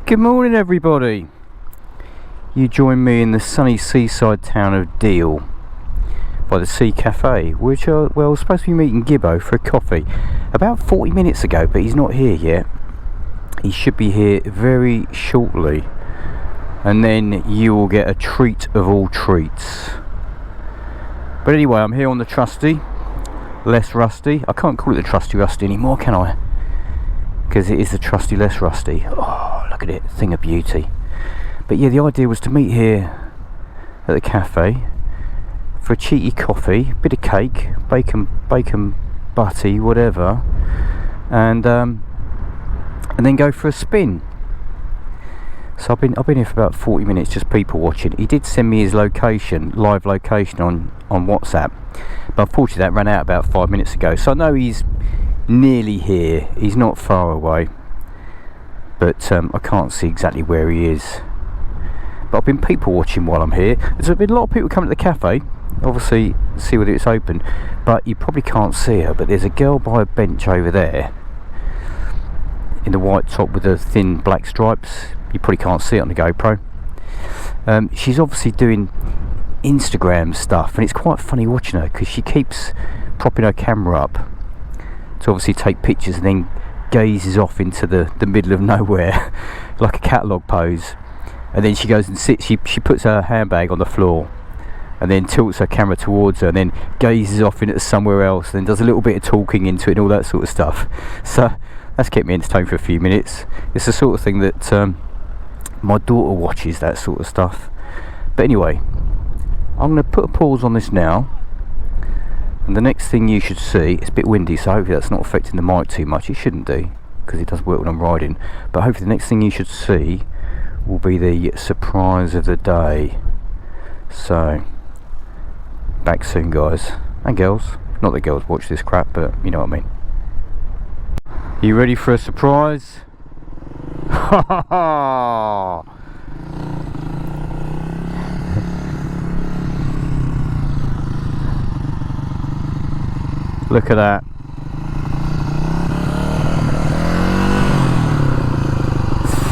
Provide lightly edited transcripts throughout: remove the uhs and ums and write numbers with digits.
Good morning everybody. You join me in the sunny seaside town of Deal by the Sea Cafe, which we're supposed to be meeting Gibbo for a coffee about 40 minutes ago, but he's not here yet. He should be here very shortly, and then you will get a treat of all treats. But anyway, I'm here on the trusty, less rusty. I can't call it the trusty rusty anymore, can I? Because it is the trusty less rusty. Oh, look at it, thing of beauty. But yeah, the idea was to meet here at the cafe for a cheeky coffee, bit of cake, bacon butty, whatever, and then go for a spin. So I've been here for about 40 minutes, just people watching. He did send me his location, live location on WhatsApp, but unfortunately that ran out about 5 minutes ago. So I know he's nearly here. He's not far away, but I can't see exactly where he is. But I've been people watching while I'm here. There's been a lot of people coming to the cafe, obviously see whether it's open, but you probably can't see her. But there's a girl by a bench over there in the white top with the thin black stripes. You probably can't see it on the GoPro. She's obviously doing Instagram stuff, and it's quite funny watching her because she keeps propping her camera up to obviously take pictures and then gazes off into the middle of nowhere like a catalogue pose, and then she goes and sits, she puts her handbag on the floor and then tilts her camera towards her and then gazes off into somewhere else and then does a little bit of talking into it and all that sort of stuff. So that's kept me entertained for a few minutes. It's the sort of thing that my daughter watches, that sort of stuff. But anyway, I'm going to put a pause on this now. And the next thing you should see, it's a bit windy, so hopefully that's not affecting the mic too much. It shouldn't do, because it does work when I'm riding. But hopefully the next thing you should see will be the surprise of the day. So, back soon, guys. And girls. Not that girls watch this crap, but you know what I mean. You ready for a surprise? Ha ha ha! Look at that.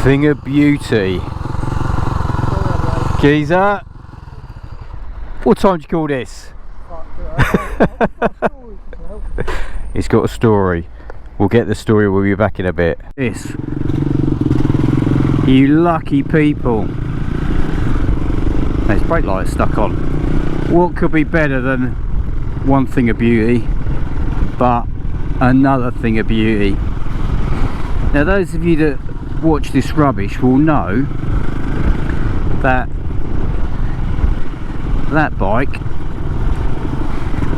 Thing of beauty. Geezer. What time do you call this? It's got a story. We'll get the story, we'll be back in a bit. This. You lucky people. There's brake lights stuck on. What could be better than one thing of beauty but another thing of beauty? Now those of you that watch this rubbish will know that that bike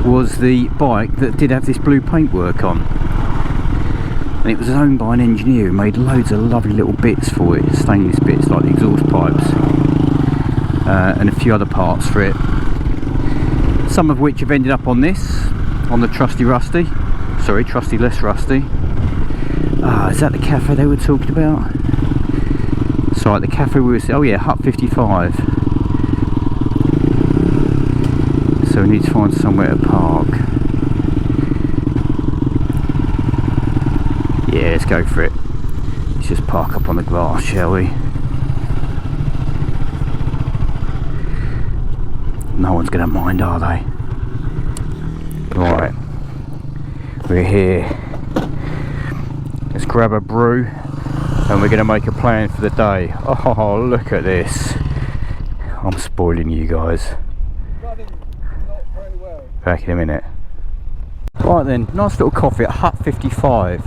was the bike that did have this blue paintwork on, and it was owned by an engineer who made loads of lovely little bits for it, stainless bits like the exhaust pipes and a few other parts for it, some of which have ended up on this, on the trusty rusty, sorry, trusty less rusty. Is that the cafe they were talking about? Sorry, the cafe we were, oh yeah, Hut 55. So we need to find somewhere to park. Yeah, let's go for it. Let's just park up on the grass, shall we? No one's going to mind, are they? Right, we're here. Let's grab a brew and we're going to make a plan for the day. Oh, look at this. I'm spoiling you guys. Back in a minute. Right then, nice little coffee at Hut 55,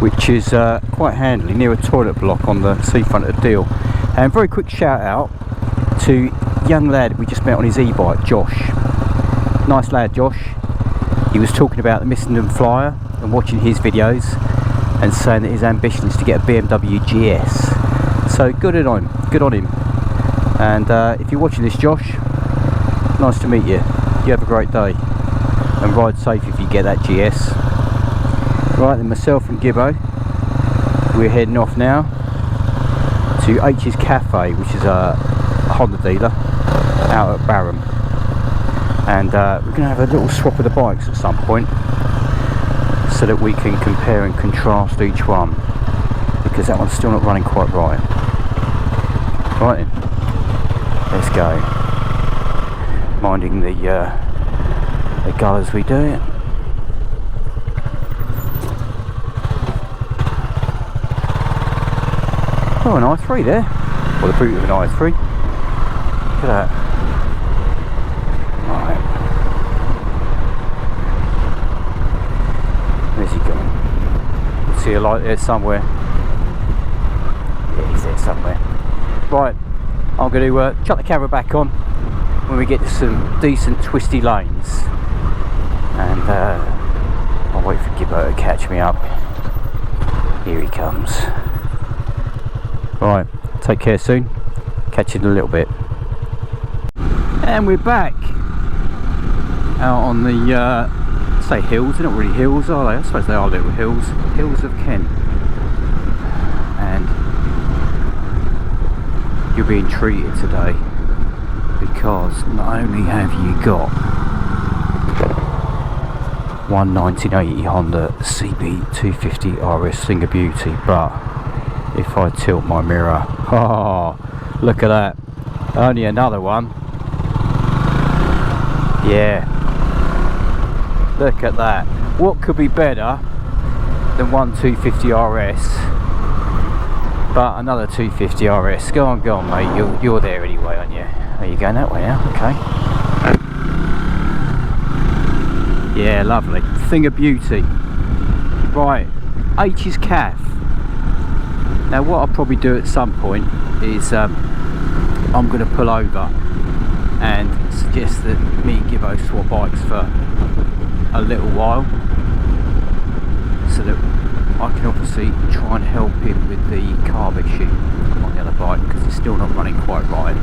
which is quite handy, near a toilet block on the seafront of Deal. And very quick shout out to young lad we just met on his e-bike, Josh. Nice lad, Josh. He was talking about the Missenden Flyer and watching his videos and saying that his ambition is to get a BMW GS. So good on him. And if you're watching this, Josh, nice to meet you. You have a great day and ride safe if you get that GS. Right then, myself and Gibbo, we're heading off now to H's Cafe, which is a Honda dealer out at Barham. And we're going to have a little swap of the bikes at some point so that we can compare and contrast each one. The because that one's still not running quite right. Right then, let's go. Minding the gull as we do it. Oh, an i3 there. Well, the boot of an i3. Look at that. Right. Where's he gone? See a light there somewhere. Yeah, he's there somewhere. Right, I'm going to chuck the camera back on when we get to some decent twisty lanes. And I'll wait for Gibbo to catch me up. Here he comes. Right, take care soon. Catch you in a little bit. And we're back out on the say hills. They're not really hills, are they? I suppose they are little hills. Hills of Kent. And you're being treated today because not only have you got one 1980 Honda CB250RS RS'ing a beauty, but if I tilt my mirror, oh, look at that, only another one. Yeah, look at that. What could be better than one 250 RS, but another 250 RS. Go on mate, you're there anyway, aren't you? Are you going that way now? Okay. Yeah, lovely. Thing of beauty. Right, H is calf. Now what I'll probably do at some point is I'm going to pull over and suggest that me and Gibbo swap bikes for a little while, so that I can obviously try and help him with the carb issue on the other bike, because it's still not running quite right.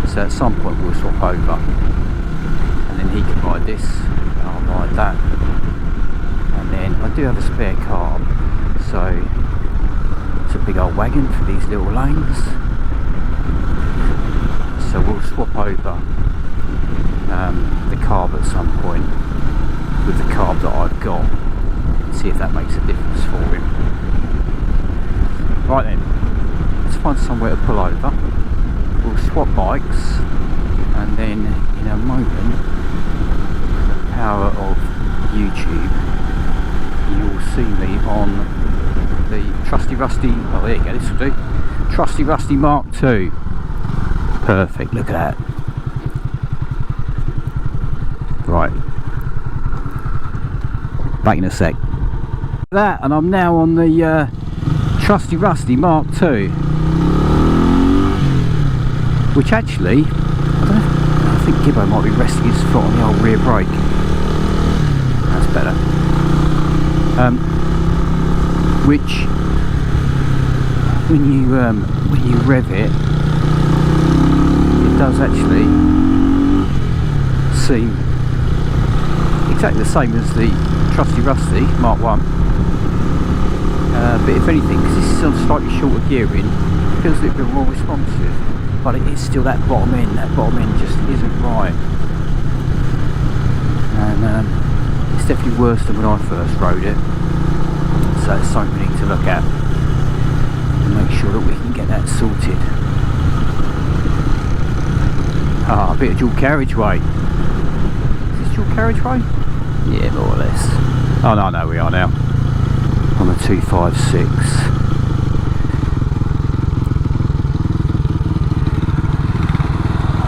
So at some point we'll swap over, and then he can ride this and I'll ride that, and then I do have a spare carb, so it's a big old wagon for these little lanes, so we'll swap over the carb at some point with the carb that I've got, see if that makes a difference for him. Right then, let's find somewhere to pull over. We'll swap bikes, and then in a moment, the power of YouTube, you'll see me on the trusty rusty, oh there you go, this will do, trusty rusty Mark II. Perfect, look at that. Right, back in a sec. That, and I'm now on the trusty rusty Mark II, which actually, I think Gibbo might be resting his foot on the old rear brake. That's better. Which, when you rev it, it does actually seem exactly the same as the trusty rusty Mark I. But if anything, because this is on slightly shorter gearing, it feels a little bit more responsive. But it is still that bottom end just isn't right. And it's definitely worse than when I first rode it. So it's something we need to look at and make sure that we can get that sorted. Ah, a bit of dual carriageway. Is this dual carriageway? Yeah, more or less. Oh no, we are now on the 256.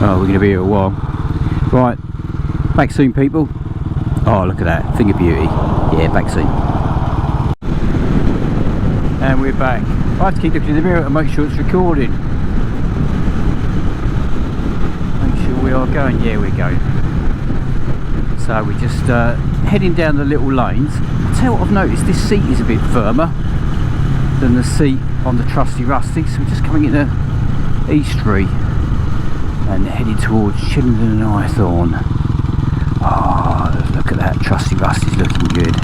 Oh, we're going to be here a while. Right, back soon people. Oh, look at that, thing of beauty. Yeah, back soon. And we're back. I have to keep looking in the mirror to make sure it's recording. Make sure we are going. Yeah, we're going. So we're just heading down the little lanes. I'll tell you what I've noticed, this seat is a bit firmer than the seat on the trusty rusty. So we're just coming into Eastry and heading towards Chillenden and Eyethorne. Oh, look at that, trusty rusty's looking good.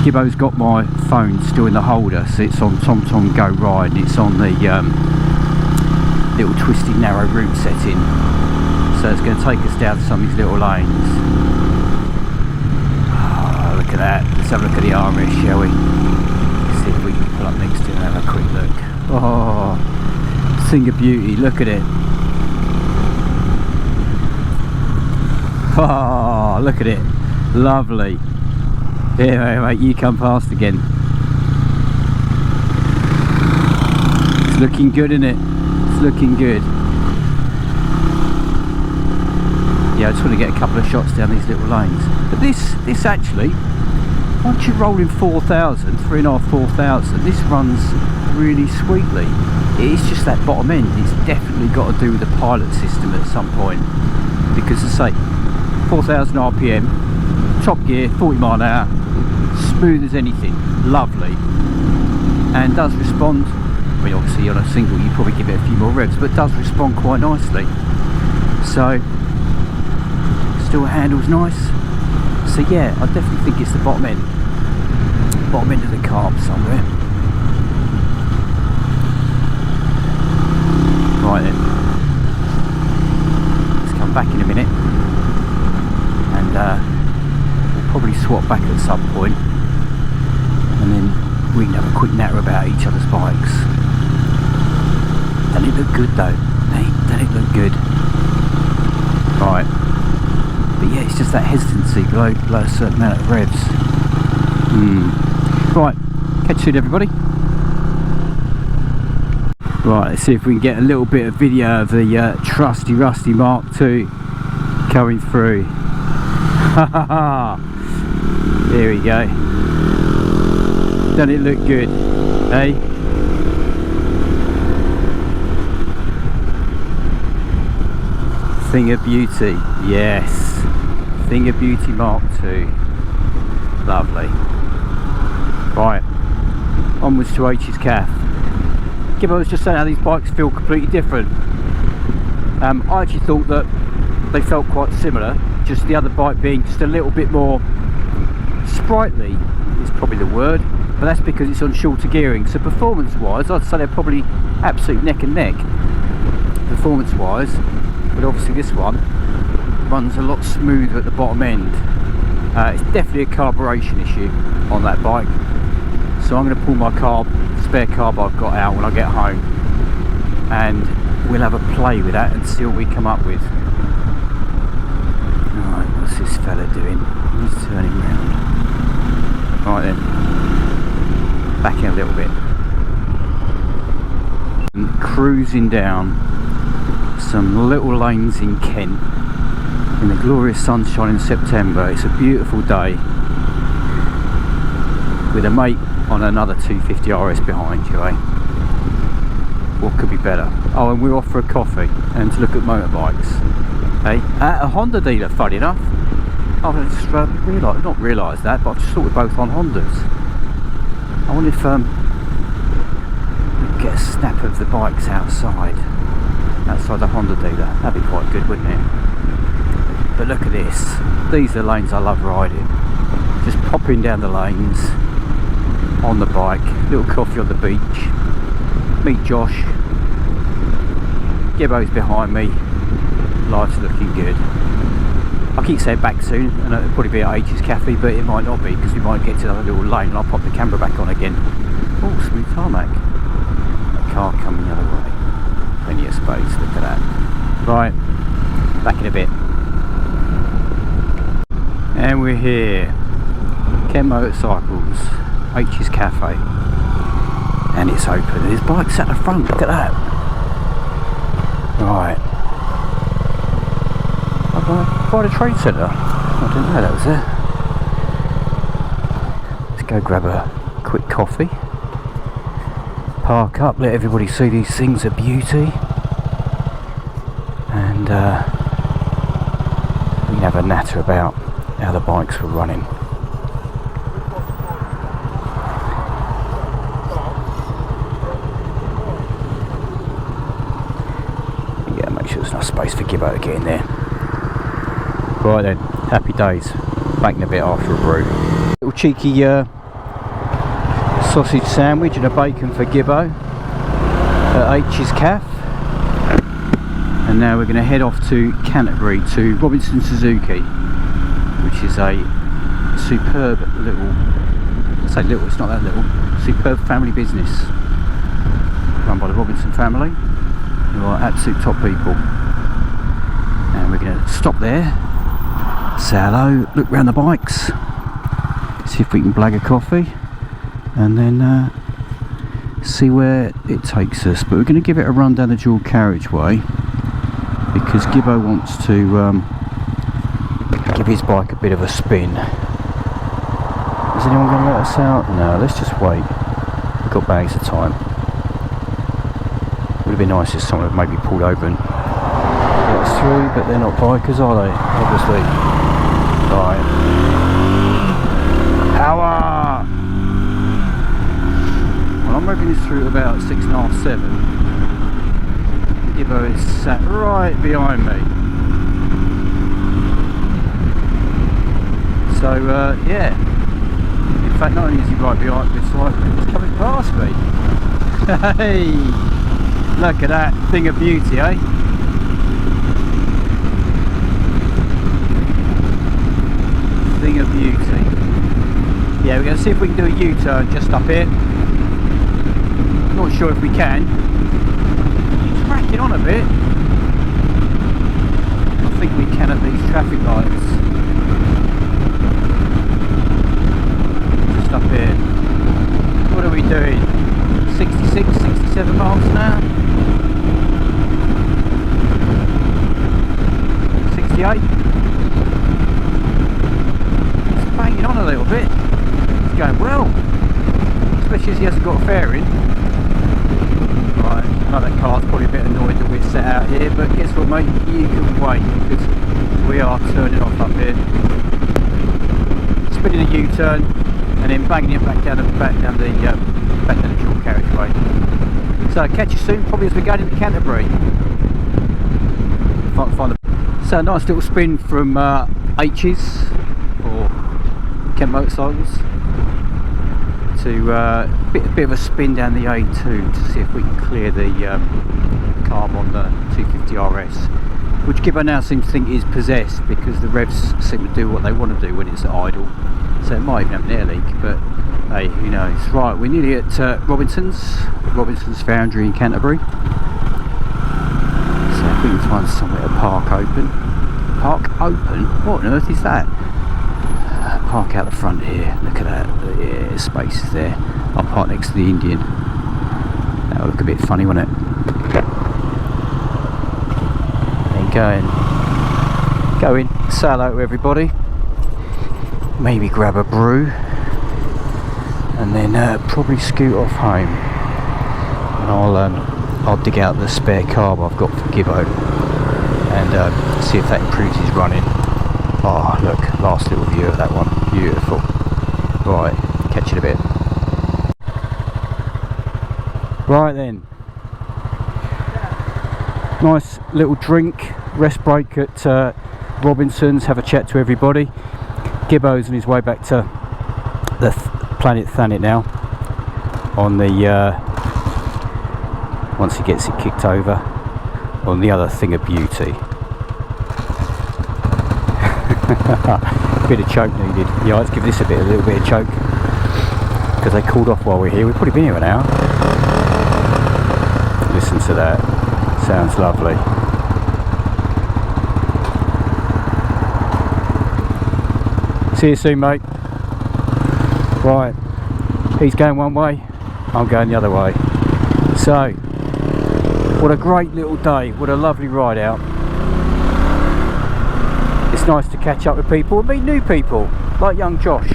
Gibbo's got my phone still in the holder, so it's on TomTom Go Ride, and it's on the little twisty narrow route setting, so it's going to take us down some of these little lanes. Oh, look at that. Let's have a look at the RS, shall we? Thing of beauty, look at it. Oh, look at it. Lovely. Here, mate, you come past again. It's looking good, isn't it? It's looking good. Yeah, I just want to get a couple of shots down these little lanes. But this actually, once you're rolling 4,000, 3.5, 4,000, this runs really sweetly. It's just that bottom end. It's definitely got to do with the pilot system at some point. Because as I say, 4,000 RPM, top gear, 40 mile an hour, smooth as anything, lovely, and does respond. I mean, obviously on a single you probably give it a few more revs, but does respond quite nicely. So still handles nice. So yeah, I definitely think it's the bottom end of the carb somewhere. Right then, let's come back in a minute, and we'll probably swap back at some point, and then we can have a quick natter about each other's bikes. Doesn't it look good though? Hey, doesn't it look good? Right. But yeah, it's just that hesitancy below a certain amount of revs. Right, catch you soon everybody. Right, let's see if we can get a little bit of video of the trusty rusty Mark II coming through. Here we go. Doesn't it look good, eh? Thing of beauty, yes. Thing of beauty Mark II. Lovely. Right, onwards to H's Calf. Gibbo was just saying how these bikes feel completely different. I actually thought that they felt quite similar, just the other bike being just a little bit more sprightly is probably the word, but that's because it's on shorter gearing. So performance wise, I'd say they're probably absolute neck and neck performance wise, but obviously this one runs a lot smoother at the bottom end. It's definitely a carburation issue on that bike, so I'm going to pull my spare carb I've got out when I get home, and we'll have a play with that and see what we come up with. Right, what's this fella doing? He's turning round. Right then, back in a little bit. And cruising down some little lanes in Kent in the glorious sunshine in September. It's a beautiful day with a mate on another 250 RS behind you, eh? What could be better? Oh, and we're off for a coffee and to look at motorbikes, eh? At a Honda dealer, funny enough. I've just not realised that, but I've just thought we're both on Hondas. I wonder if we could get a snap of the bikes outside the Honda dealer. That'd be quite good, wouldn't it? But look at this. These are the lanes I love riding. Just popping down the lanes on the bike, little coffee on the beach, meet Josh, Gibbo's behind me, life's looking good. I keep saying back soon, and it'll probably be at H's Cafe, but it might not be, because we might get to another little lane and I'll pop the camera back on again. Oh, smooth tarmac. A car coming the other way. Plenty of space, look at that. Right, back in a bit. And we're here. Kent Motorcycles, H's Cafe. And it's open. There's bikes at the front, look at that. Right. By the trade centre. I didn't know that was there. Let's go grab a quick coffee. Park up, let everybody see these things of beauty. And we can have a natter about how the bikes were running. Yeah, make sure there's enough space for Gibbo to get in there. Right then, happy days. Back in a bit after a brew. Little cheeky sausage sandwich and a bacon for Gibbo at H's Cafe. And now we're going to head off to Canterbury to Robinson Suzuki, which is a superb little, I say little, it's not that little, superb family business run by the Robinson family. who are absolute top people. And we're going to stop there, say hello, look round the bikes, see if we can blag a coffee, and then see where it takes us. But we're going to give it a run down the dual carriageway because Gibbo wants to give his bike a bit of a spin. Is anyone going to let us out? No, let's just wait. We've got bags of time. Would have been nice if someone had maybe pulled over and let us through, but they're not bikers, are they? Obviously. Right. Power! Well, I'm moving this through at about 6:30, 7. Gibbo is sat right behind me. So, yeah. In fact, not only is he right behind me, he's coming past me. Hey! Look at that thing of beauty, eh? Thing of beauty. Yeah, we're going to see if we can do a U-turn just up here. Not sure if we can. He's cracking on a bit. I think we can at these traffic lights. Just up here. What are we doing? 66, 67 miles an hour? 68? He's banging on a little bit. He's going well. Especially as he hasn't got a fairing. Right, another car's probably a bit annoyed that we're set out here, but guess what, mate? You can wait because we are turning off up here. Spinning a U-turn and then banging it back down the dual carriageway. So catch you soon, probably as we're going into Canterbury. So a nice little spin from H's or Kent Motorcycles to a bit of a spin down the A2 to see if we can clear the carb on the 250RS, which Gibbo now seems to think is possessed because the revs seem to do what they want to do when it's idle. So it might even have an air leak, but hey, who knows. Right, we're nearly at Robinson's Foundry in Canterbury. So if we can find somewhere to park open. Park open? What on earth is that? Park out the front here. Look at that. Yeah, space is there. I'll park next to the Indian. That'll look a bit funny, won't it? Then go in, say hello to everybody. Maybe grab a brew. And then probably scoot off home. And I'll dig out the spare carb I've got for Gibbo and see if that improves his running. Oh look, last little view of that one, beautiful. Right, catch you in a bit. Right then, nice little drink, rest break at Robinson's, have a chat to everybody. Gibbo's on his way back to the Planet Thanet now on the once he gets it kicked over on the other thing of beauty. Bit of choke needed. Yeah, let's give this a little bit of choke because they called off while we're here. We've probably been here an hour. Listen to that, sounds lovely. See you soon, mate. Right, he's going one way, I'm going the other way. So, what a great little day, what a lovely ride out. It's nice to catch up with people and meet new people, like young Josh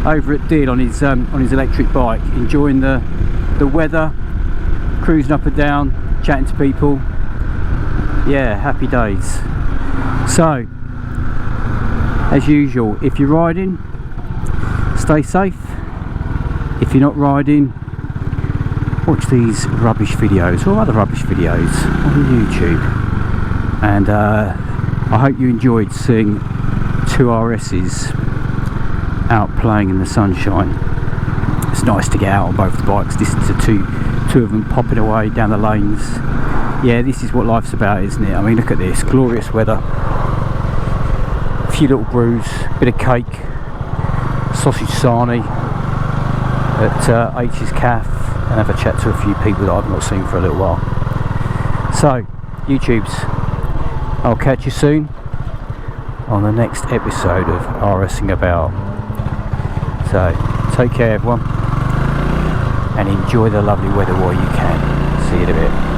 over at Deal on his electric bike, enjoying the weather, cruising up and down, chatting to people. Yeah, happy days. So, as usual, if you're riding, stay safe. If you're not riding, watch these rubbish videos or other rubbish videos on YouTube. And I hope you enjoyed seeing two RS's out playing in the sunshine. It's nice to get out on both the bikes, listen to two of them popping away down the lanes. Yeah, this is what life's about, isn't it? I mean, look at this, glorious weather. A few little brews, bit of cake, sausage sarnie at H's Cafe, and have a chat to a few people that I've not seen for a little while. So, YouTubes, I'll catch you soon on the next episode of RS'ing About. So, take care everyone, and enjoy the lovely weather while you can. See you in a bit.